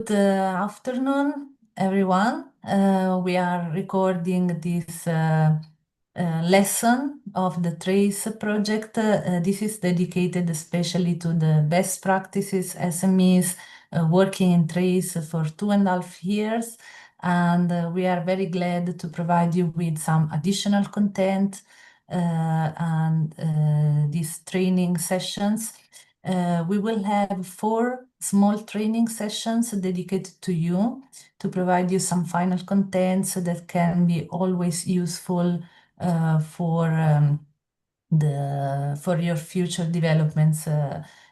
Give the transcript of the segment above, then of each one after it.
Good afternoon, everyone. We are recording this lesson of the TRACE project. This is dedicated especially to the best practices SMEs working in TRACE for 2.5 years. And we are very glad to provide you with some additional content and these training sessions. We will have 4 small training sessions dedicated to you to provide you some final contents that can be always useful for your future developments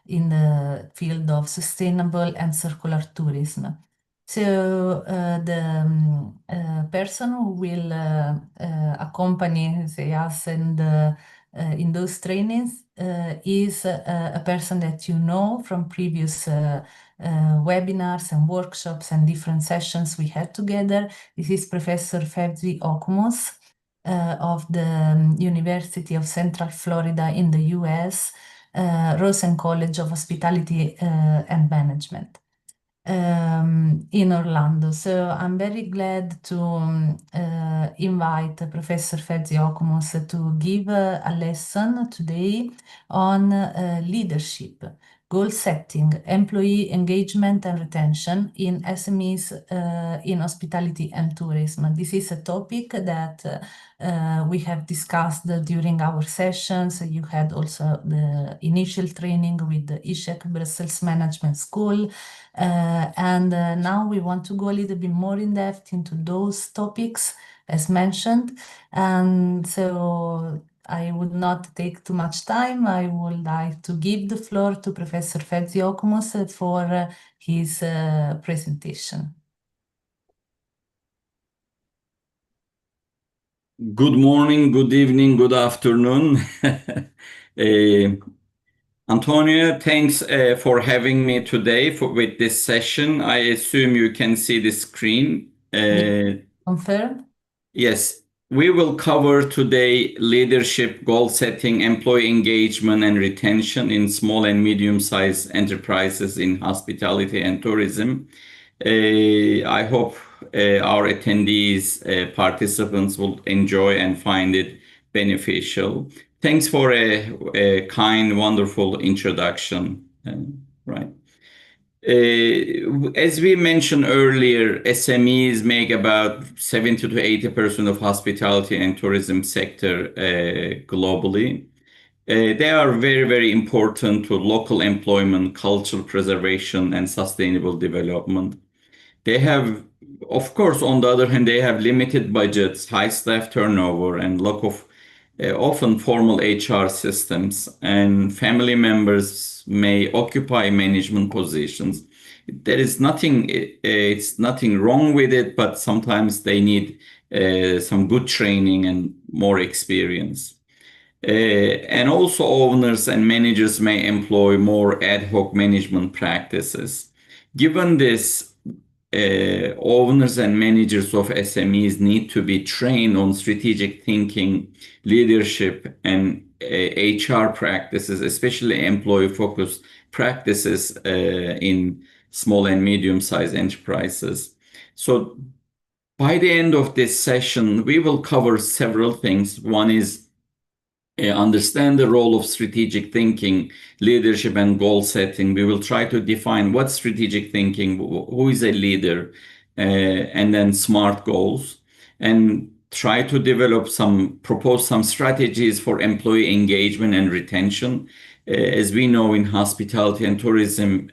in the field of sustainable and circular tourism. So the person who will accompany, say, us and in those trainings is a person that you know from previous webinars and workshops and different sessions we had together. This is Professor Fevzi Okumos of the University of Central Florida in the US, Rosen College of Hospitality and Management in Orlando. So I'm very glad to invite Professor Fevzi Okumos to give a lesson today on leadership, goal setting, employee engagement and retention in SMEs in hospitality and tourism. This is a topic that we have discussed during our sessions. You had also the initial training with the ISHEC Brussels Management School. And now we want to go a little bit more in depth into those topics as mentioned. And so I would not take too much time. I would like to give the floor to Professor Fevzi Okumos for his presentation. Good morning, good evening, good afternoon. Antonio, thanks for having me today with this session. I assume you can see the screen. Confirmed? Yes, we will cover today leadership, goal setting, employee engagement and retention in small and medium-sized enterprises in hospitality and tourism. I hope our attendees, participants will enjoy and find it beneficial. Thanks for a kind, wonderful introduction. Right. As we mentioned earlier, SMEs make about 70 to 80% of hospitality and tourism sector globally. They are very, very important to local employment, cultural preservation, and sustainable development. They have, of course, on the other hand, they have limited budgets, high staff turnover, and lack of often formal HR systems, and family members may occupy management positions. There is nothing, it's nothing wrong with it, but sometimes they need some good training and more experience. And also owners and managers may employ more ad hoc management practices. Given this, owners and managers of SMEs need to be trained on strategic thinking, leadership, and HR practices, especially employee-focused practices in small and medium-sized enterprises. So by the end of this session, we will cover several things. One is understand the role of strategic thinking, leadership, and goal setting. We will try to define what strategic thinking, who is a leader, and then SMART goals, and try to propose some strategies for employee engagement and retention. As we know, in hospitality and tourism,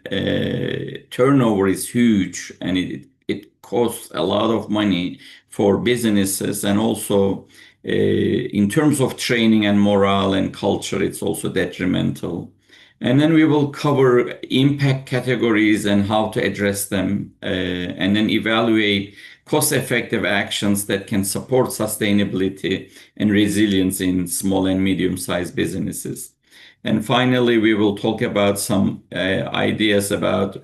turnover is huge, and it costs a lot of money for businesses, and also in terms of training and morale and culture, it's also detrimental. And then we will cover impact categories and how to address them, and then evaluate cost-effective actions that can support sustainability and resilience in small and medium-sized businesses. And finally, we will talk about some ideas about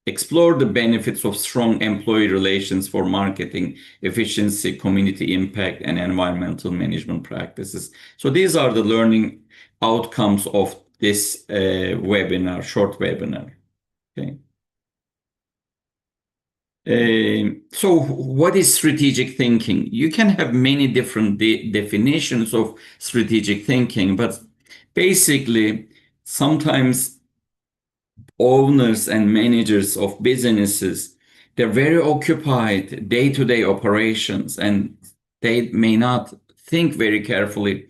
explore the benefits of strong employee relations for marketing efficiency, community impact, and environmental management practices. So these are the learning outcomes of this webinar, short webinar. Okay. So what is strategic thinking? You can have many different definitions of strategic thinking, but basically, sometimes owners and managers of businesses, they're very occupied day-to-day operations, and they may not think very carefully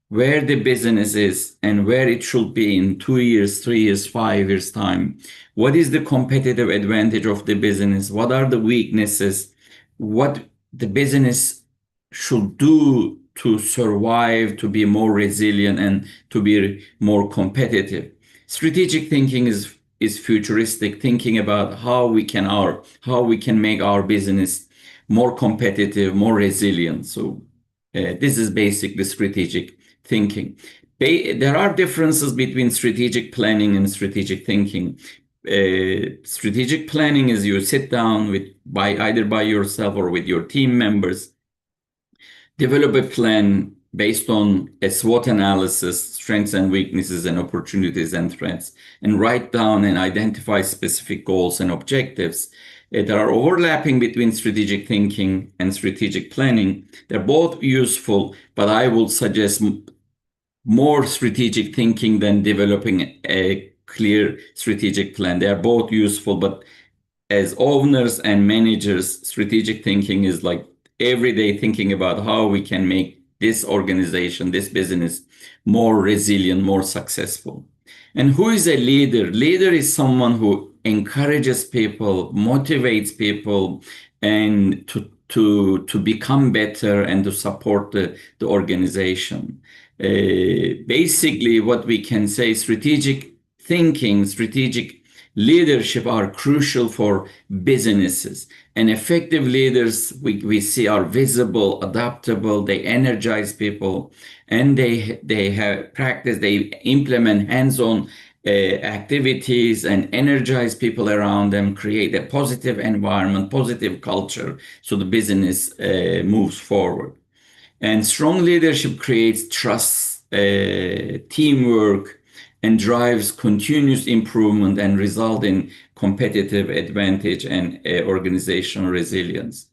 where the business is and where it should be in 2 years, 3 years, 5 years time. What is the competitive advantage of the business? What are the weaknesses? What the business should do to survive, to be more resilient, and to be more competitive. Strategic thinking is futuristic, thinking about how we can make our business more competitive, more resilient. So this is basically strategic thinking. There are differences between strategic planning and strategic thinking. Strategic planning is you sit down either by yourself or with your team members, develop a plan based on a SWOT analysis, strengths and weaknesses and opportunities and threats, and write down and identify specific goals and objectives. There are overlapping between strategic thinking and strategic planning. They're both useful, but I will suggest more strategic thinking than developing a clear strategic plan. They are both useful, but as owners and managers, strategic thinking is like every day thinking about how we can make this organization, this business more resilient, more successful. And who is a leader? Leader is someone who encourages people, motivates people, and to become better and to support the organization. Basically, what we can say, strategic thinking, strategic leadership are crucial for businesses. And effective leaders, we see, are visible, adaptable, they energize people, and they have practice, they implement hands-on activities and energize people around them, create a positive environment, positive culture, so the business moves forward. And strong leadership creates trust, teamwork, and drives continuous improvement and result in competitive advantage and organizational resilience.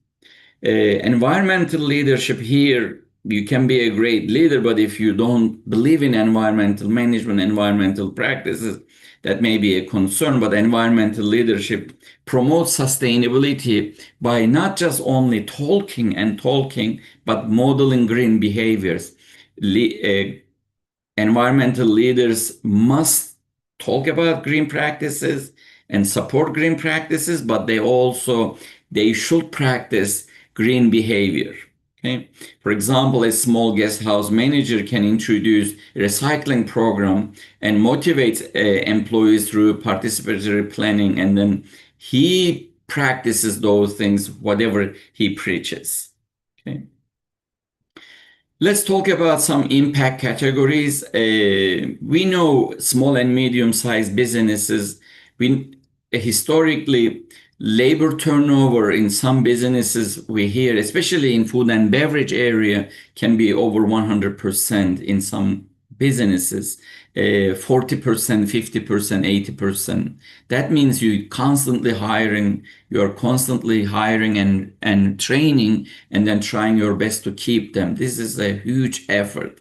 Environmental leadership here, you can be a great leader, but if you don't believe in environmental management, environmental practices, that may be a concern. But environmental leadership promotes sustainability by not just only talking, but modeling green behaviors. Environmental leaders must talk about green practices and support green practices, but they should practice green behavior. Okay? For example, a small guest house manager can introduce a recycling program and motivate employees through participatory planning, and then he practices those things, whatever he preaches. Okay? Let's talk about some impact categories. We know small and medium-sized businesses. Historically, labor turnover in some businesses, we hear, especially in food and beverage area, can be over 100% in some businesses, 40%, 50%, 80%. That means you're constantly hiring and training, and then trying your best to keep them. This is a huge effort.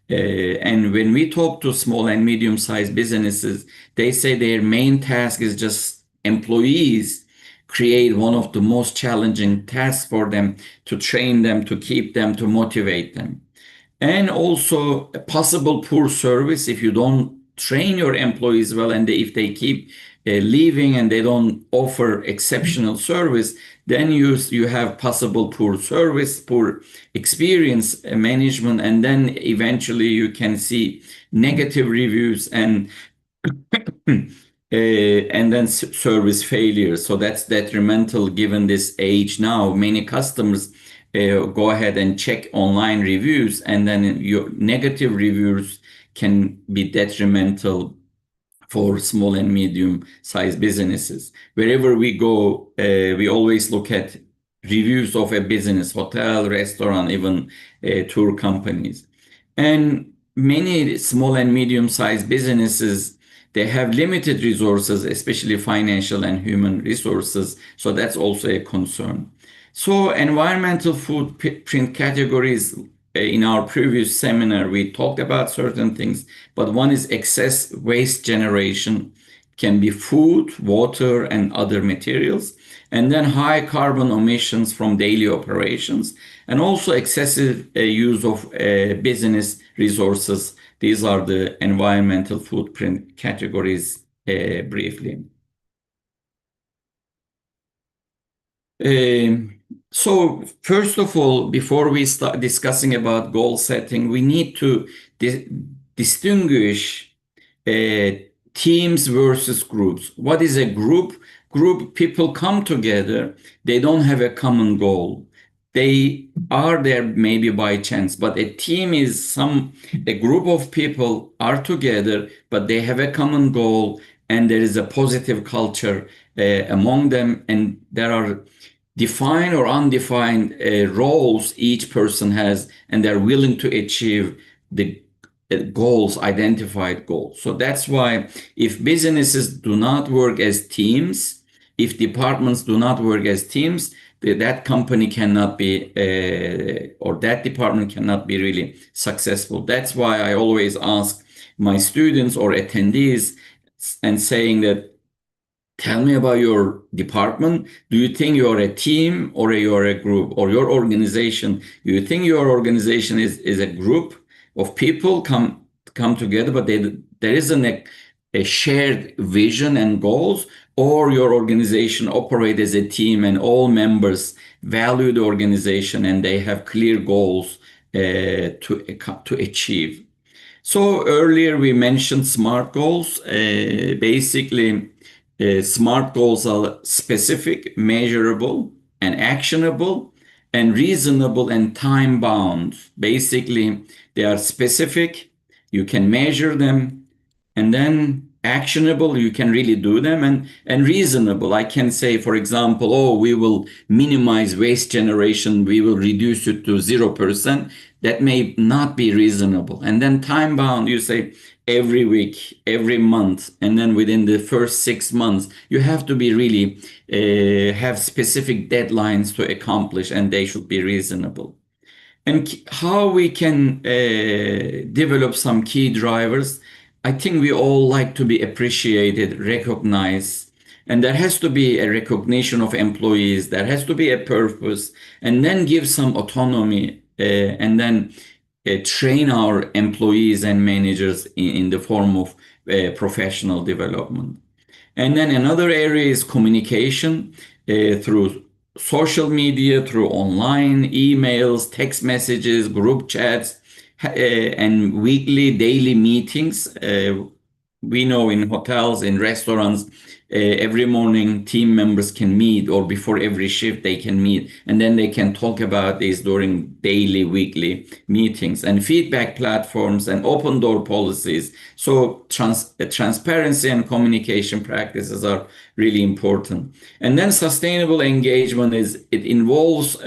And when we talk to small and medium-sized businesses, they say their main task is just employees create one of the most challenging tasks for them, to train them, to keep them, to motivate them. And also a possible poor service. If you don't train your employees well, and if they keep leaving and they don't offer exceptional service, then you have possible poor service, poor experience management, and then eventually you can see negative reviews and then service failure. So that's detrimental given this age now. Many customers go ahead and check online reviews, and then your negative reviews can be detrimental for small and medium-sized businesses. Wherever we go, we always look at reviews of a business, hotel, restaurant, even tour companies. And many small and medium-sized businesses, they have limited resources, especially financial and human resources. So that's also a concern. So environmental footprint categories, in our previous seminar, we talked about certain things, but one is excess waste generation, can be food, water, and other materials, and then high carbon emissions from daily operations, and also excessive use of business resources. These are the environmental footprint categories briefly. So first of all, before we start discussing about goal setting, we need to distinguish teams versus groups. What is a group? Group people come together. They don't have a common goal. They are there maybe by chance, but a team is a group of people are together, but they have a common goal, and there is a positive culture among them, and there are defined or undefined roles each person has, and they're willing to achieve the goals, identified goals. So that's why if businesses do not work as teams, if departments do not work as teams, that company cannot be, or that department cannot be really successful. That's why I always ask my students or attendees and saying that, tell me about your department. Do you think you're a team or you're a group, or your organization? Do you think your organization is a group of people come together, but there isn't a shared vision and goals, or your organization operate as a team and all members value the organization and they have clear goals to achieve. So earlier we mentioned SMART goals. Basically, SMART goals are specific, measurable, and actionable, and reasonable and time bound. Basically, they are specific, you can measure them, and then actionable, you can really do them, and reasonable. I can say, for example, oh, we will minimize waste generation, we will reduce it to 0%. That may not be reasonable. And then time bound, you say every week, every month, and then within the first 6 months, you have to be really have specific deadlines to accomplish, and they should be reasonable. And how we can develop some key drivers. I think we all like to be appreciated, recognized, and there has to be a recognition of employees. There has to be a purpose, and then give some autonomy, and then train our employees and managers in the form of professional development. And then another area is communication through social media, through online, emails, text messages, group chats, and weekly, daily meetings. We know in hotels, in restaurants, every morning team members can meet, or before every shift they can meet, and then they can talk about this during daily, weekly meetings, and feedback platforms and open door policies. So transparency and communication practices are really important. And then sustainable engagement it involves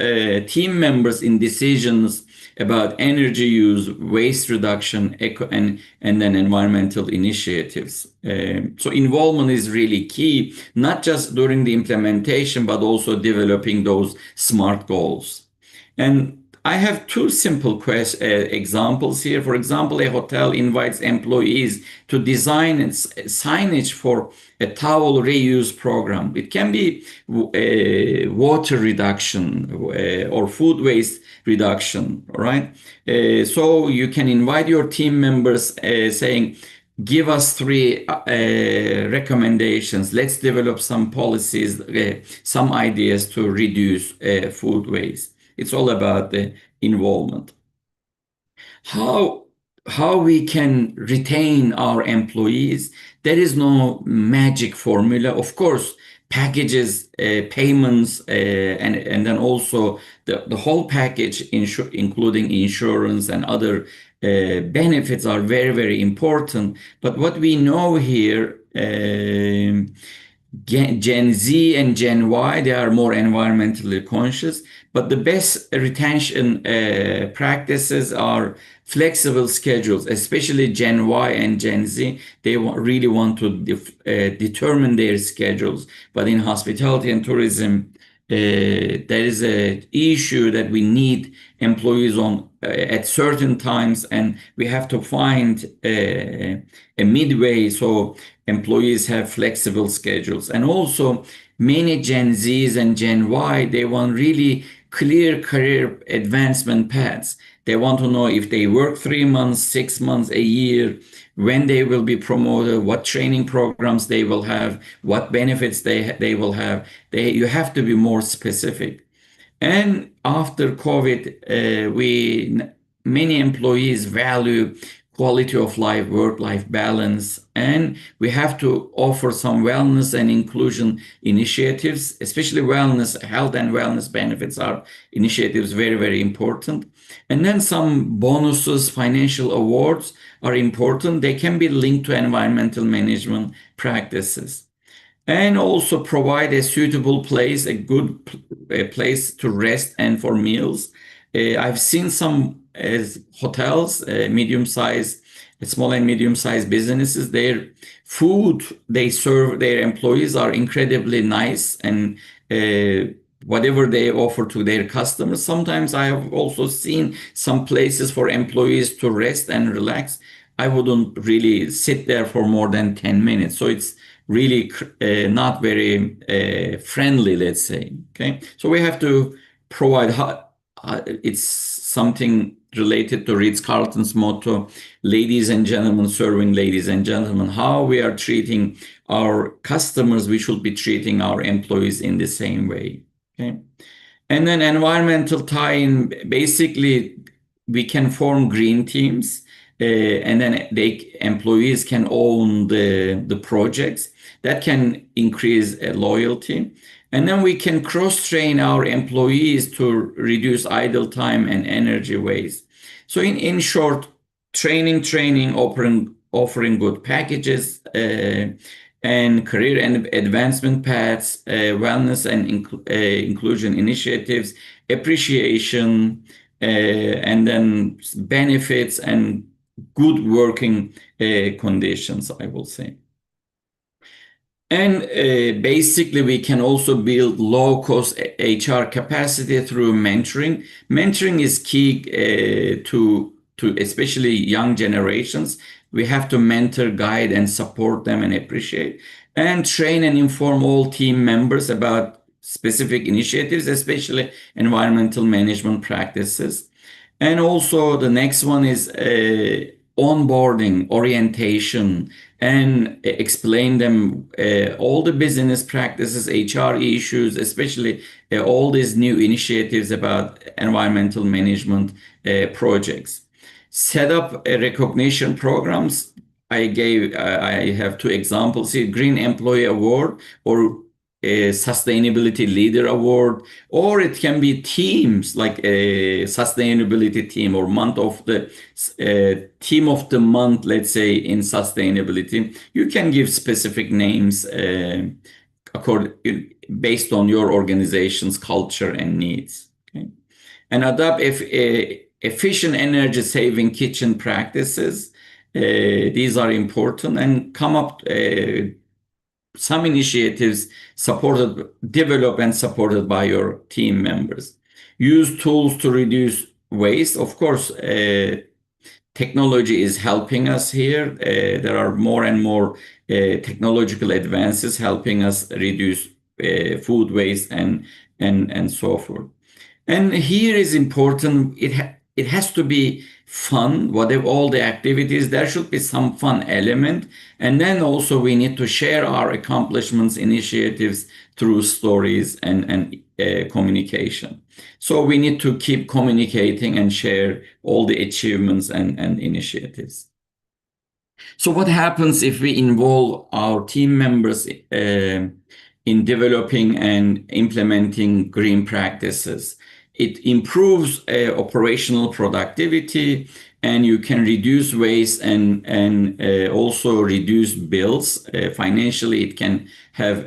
team members in decisions about energy use, waste reduction, and then environmental initiatives. So involvement is really key, not just during the implementation, but also developing those SMART goals. And I have two simple examples here. For example, a hotel invites employees to design signage for a towel reuse program. It can be water reduction or food waste reduction, all right? So you can invite your team members saying, give us 3 recommendations. Let's develop some policies, some ideas to reduce food waste. It's all about the involvement. How we can retain our employees? There is no magic formula. Of course, packages, payments, and then also the whole package, including insurance and other benefits, are very, very important. But what we know here, Gen Z and Gen Y, they are more environmentally conscious, but the best retention practices are flexible schedules, especially Gen Y and Gen Z. They really want to determine their schedules. But in hospitality and tourism, there is an issue that we need employees on at certain times, and we have to find a midway so employees have flexible schedules. And also, many Gen Zs and Gen Y, they want really clear career advancement paths. They want to know if they work 3 months, 6 months, a year, when they will be promoted, what training programs they will have, what benefits they will have. You have to be more specific. And after COVID, many employees value quality of life, work-life balance, and we have to offer some wellness and inclusion initiatives, especially wellness, health and wellness benefits are initiatives very, very important. And then some bonuses, financial awards are important. They can be linked to environmental management practices. And also provide a suitable place, a good place to rest and for meals. I've seen some hotels, small and medium-sized businesses. Their food they serve their employees are incredibly nice, and whatever they offer to their customers. Sometimes I have also seen some places for employees to rest and relax. I wouldn't really sit there for more than 10 minutes. So it's really not very friendly, let's say. Okay, so we have to provide. It's something related to Ritz-Carlton's motto: "Ladies and gentlemen, serving ladies and gentlemen." How we are treating our customers, we should be treating our employees in the same way. Okay, and then environmental tie-in. Basically, we can form green teams. And then employees can own the projects. That can increase loyalty. And then we can cross-train our employees to reduce idle time and energy waste. So in short, training, offering good packages, and career and advancement paths, wellness and inclusion initiatives, appreciation, and then benefits and good working conditions, I will say. And basically, we can also build low-cost HR capacity through mentoring. Mentoring is key to especially young generations. We have to mentor, guide, and support them and appreciate. And train and inform all team members about specific initiatives, especially environmental management practices. And also the next one is onboarding, orientation, and explain them all the business practices, HR issues, especially all these new initiatives about environmental management projects. Set up recognition programs. I have 2 examples here: Green Employee Award or a Sustainability Leader Award, or it can be teams like a sustainability team or month of the team of the month, let's say, in sustainability. You can give specific names based on your organization's culture and needs. Okay? And adopt efficient energy saving kitchen practices. These are important, and come up some initiatives developed and supported by your team members. Use tools to reduce waste. Of course, technology is helping us here. There are more and more technological advances helping us reduce food waste and so forth. And here is important. It has to be fun. Whatever all the activities, there should be some fun element. And then also we need to share our accomplishments, initiatives through stories and communication. So we need to keep communicating and share all the achievements and initiatives. So what happens if we involve our team members in developing and implementing green practices? It improves operational productivity and you can reduce waste and also reduce bills. Financially, it can have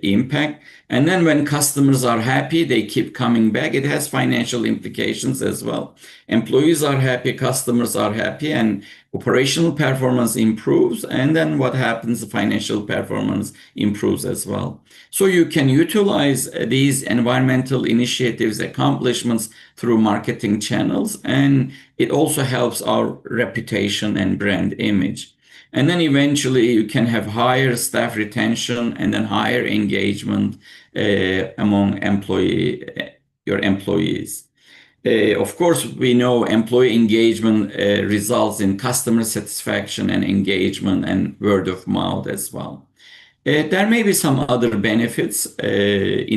impact. And then when customers are happy, they keep coming back. It has financial implications as well. Employees are happy, customers are happy, and operational performance improves. And then what happens? The financial performance improves as well. So you can utilize these environmental initiatives, accomplishments through marketing channels, and it also helps our reputation and brand image. And then eventually you can have higher staff retention and then higher engagement among your employees. Of course, we know employee engagement results in customer satisfaction and engagement and word of mouth as well. There may be some other benefits.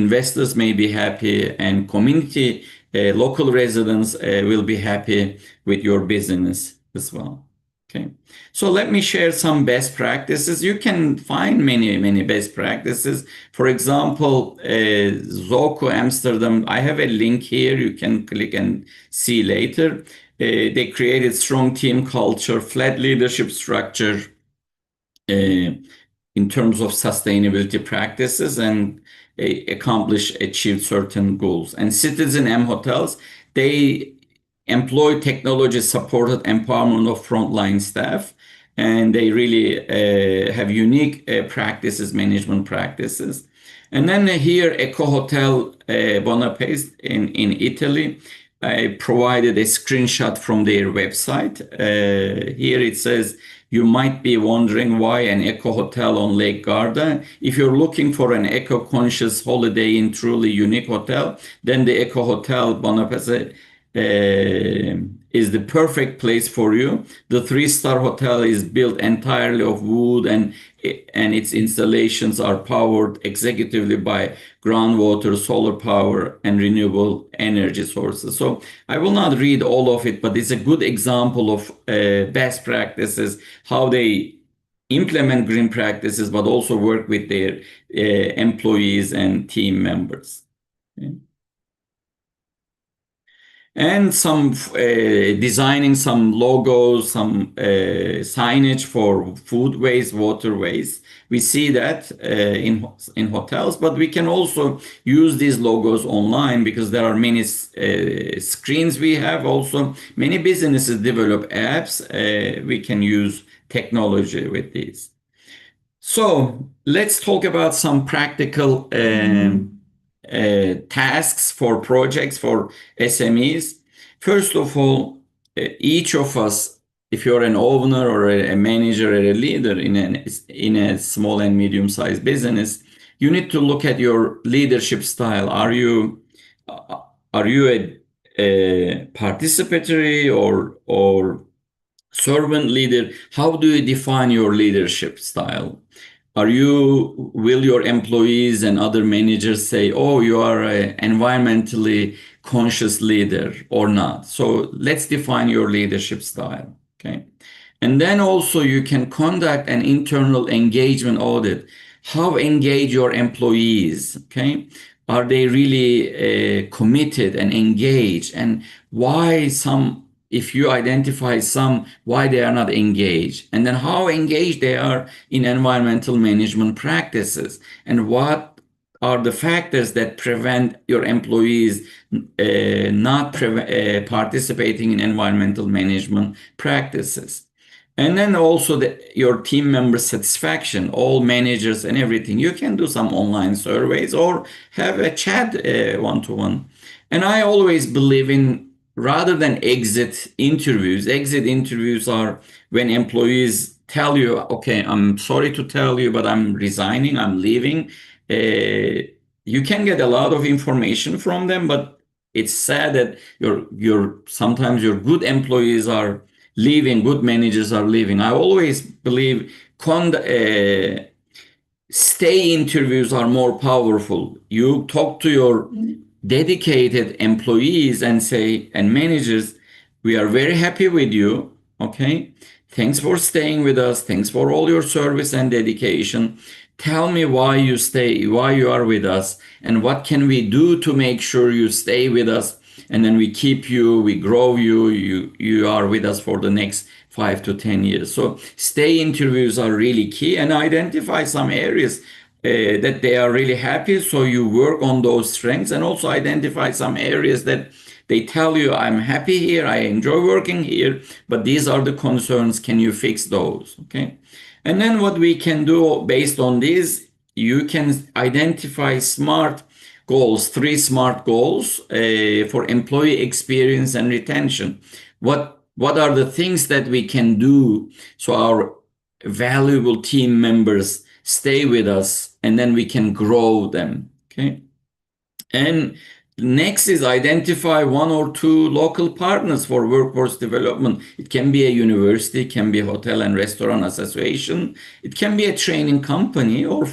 Investors may be happy, and community, local residents will be happy with your business as well. Okay, so let me share some best practices. You can find many best practices. For example, Zoco Amsterdam, I have a link here. You can click and see later. They created strong team culture, flat leadership structure in terms of sustainability practices, and achieved certain goals. And Citizen M Hotels, they employ technology-supported empowerment of frontline staff, and they really have unique practices, management practices. And then here, Eco Hotel Bonaparte in Italy, I provided a screenshot from their website. Here it says, you might be wondering why an eco hotel on Lake Garda. If you're looking for an eco-conscious holiday in truly unique hotel, then the Eco Hotel Bonaparte is the perfect place for you. The 3-star hotel is built entirely of wood, and its installations are powered executively by groundwater, solar power, and renewable energy sources. So I will not read all of it, but it's a good example of best practices, how they implement green practices, but also work with their employees and team members. Okay. And some designing some logos, some signage for food waste, water waste. We see that in hotels, but we can also use these logos online because there are many screens we have. Also, many businesses develop apps. We can use technology with these. So let's talk about some practical tasks for projects for SMEs. First of all, each of us, if you're an owner or a manager or a leader in a small and medium-sized business, you need to look at your leadership style. Are you a participatory or servant leader? How do you define your leadership style? Will your employees and other managers say, oh, you are an environmentally conscious leader or not? So let's define your leadership style, okay? And then also you can conduct an internal engagement audit. How engage your employees, okay? Are they really committed and engaged? And why if you identify why they are not engaged, and then how engaged they are in environmental management practices, and what are the factors that prevent your employees not participating in environmental management practices. And then also your team member satisfaction, all managers and everything. You can do some online surveys or have a chat one-to-one. And I always believe in, rather than exit interviews are when employees tell you, okay, I'm sorry to tell you, but I'm resigning, I'm leaving. You can get a lot of information from them, but it's sad that sometimes your good employees are leaving, good managers are leaving. I always believe stay interviews are more powerful. You talk to your dedicated employees and managers, we are very happy with you, okay? Thanks for staying with us. Thanks for all your service and dedication. Tell me why you are with us, and what can we do to make sure you stay with us and then we keep you, we grow you, you are with us for the next 5 to 10 years. So stay interviews are really key, and identify some areas that they are really happy. So you work on those strengths, and also identify some areas that they tell you, I'm happy here, I enjoy working here, but these are the concerns. Can you fix those? Okay. And then what we can do based on these, you can identify smart goals, 3 SMART goals for employee experience and retention. What are the things that we can do so our valuable team members stay with us, and then we can grow them? Okay. And next is identify 1 or 2 local partners for workforce development. It can be a university, can be a hotel and restaurant association, it can be a training company, or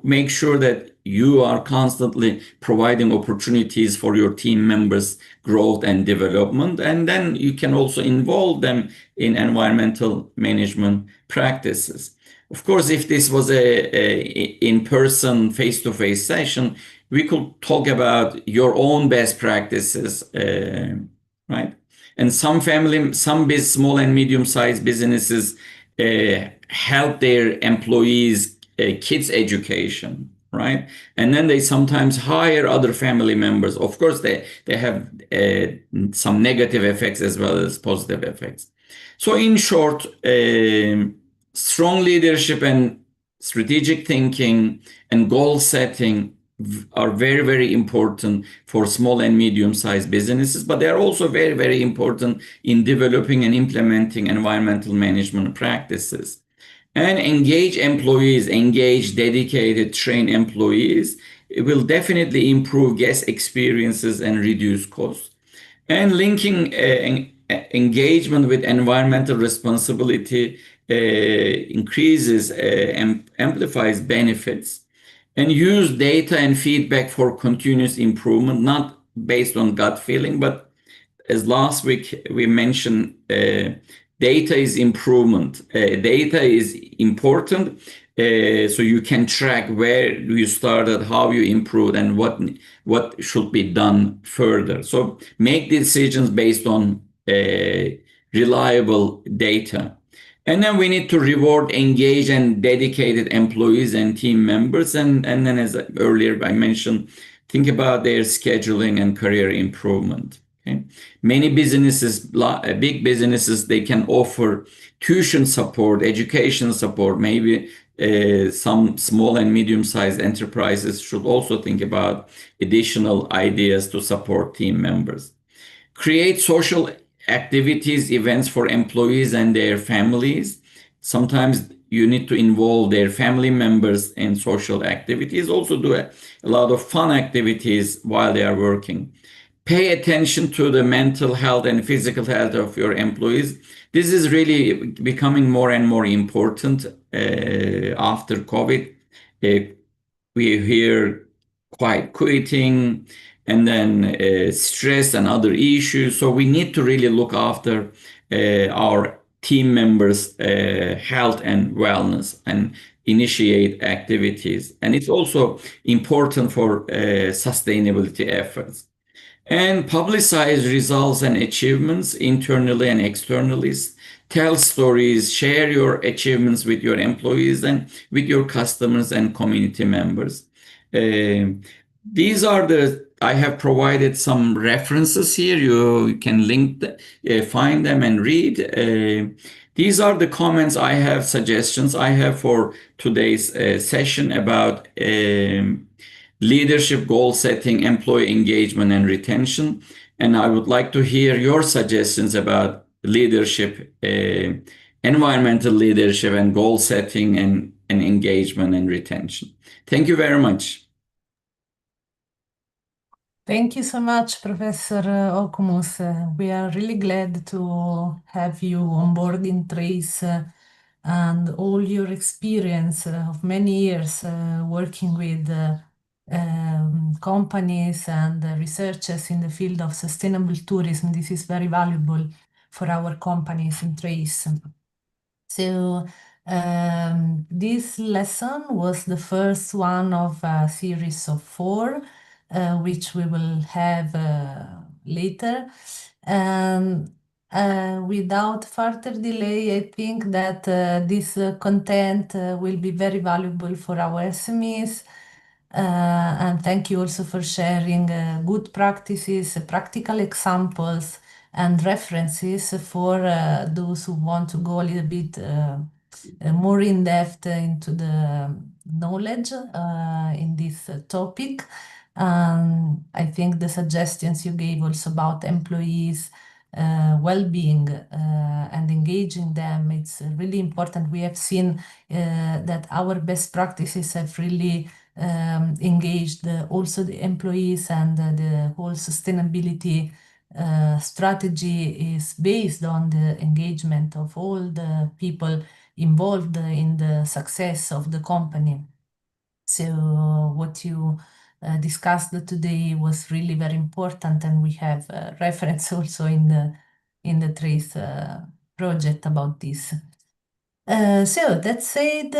make sure that you are constantly providing opportunities for your team members' growth and development. And then you can also involve them in environmental management practices. Of course, if this was a in-person, face-to-face session, we could talk about your own best practices, right? And some small and medium-sized businesses help their employees' kids' education, right? And then they sometimes hire other family members. Of course, they have some negative effects as well as positive effects. So in short, strong leadership and strategic thinking and goal setting are very, very important for small and medium-sized businesses, but they are also very, very important in developing and implementing environmental management practices. And engage employees, engage dedicated, trained employees. It will definitely improve guest experiences and reduce costs. And linking engagement with environmental responsibility increases, amplifies benefits. And use data and feedback for continuous improvement, not based on gut feeling, but as last week we mentioned, data is improvement. Data is important, so you can track where you started, how you improved, and what should be done further. So make decisions based on reliable data. And then we need to reward engaged and dedicated employees and team members. And then, as earlier I mentioned, think about their scheduling and career improvement. Okay. Many businesses, big businesses, they can offer tuition support, education support. Maybe some small and medium-sized enterprises should also think about additional ideas to support team members. Create social activities, events for employees and their families. Sometimes you need to involve their family members in social activities. Also do a lot of fun activities while they are working. Pay attention to the mental health and physical health of your employees. This is really becoming more and more important after COVID. We hear quiet quitting, and then stress and other issues. So we need to really look after our team members' health and wellness and initiate activities. And it's also important for sustainability efforts. And publicize results and achievements internally and externally. Tell stories, share your achievements with your employees and with your customers and community members. These are I have provided some references here. You can find them and read. These are the comments I have, suggestions I have for today's session about leadership, goal setting, employee engagement, and retention. And I would like to hear your suggestions about leadership, environmental leadership, and goal setting, and engagement and retention. Thank you very much. Thank you so much, Professor Okumus. We are really glad to have you on board in Trace and all your experience of many years working with companies and researchers in the field of sustainable tourism. This is very valuable for our companies in Trace. So this lesson was the first one of a series of 4. which we will have later. And without further delay, I think that this content will be very valuable for our SMEs. And thank you also for sharing good practices, practical examples, and references for those who want to go a little bit more in depth into the knowledge in this topic. I think the suggestions you gave also about employees' well-being and engaging them, it's really important. We have seen that our best practices have really engaged also the employees, and the whole sustainability strategy is based on the engagement of all the people involved in the success of the company. So what you discussed today was really very important, and we have reference also in the TRACE project about this. So that said,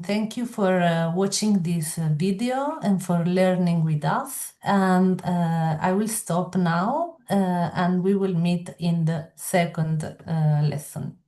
thank you for watching this video and for learning with us. And I will stop now, and we will meet in the second lesson.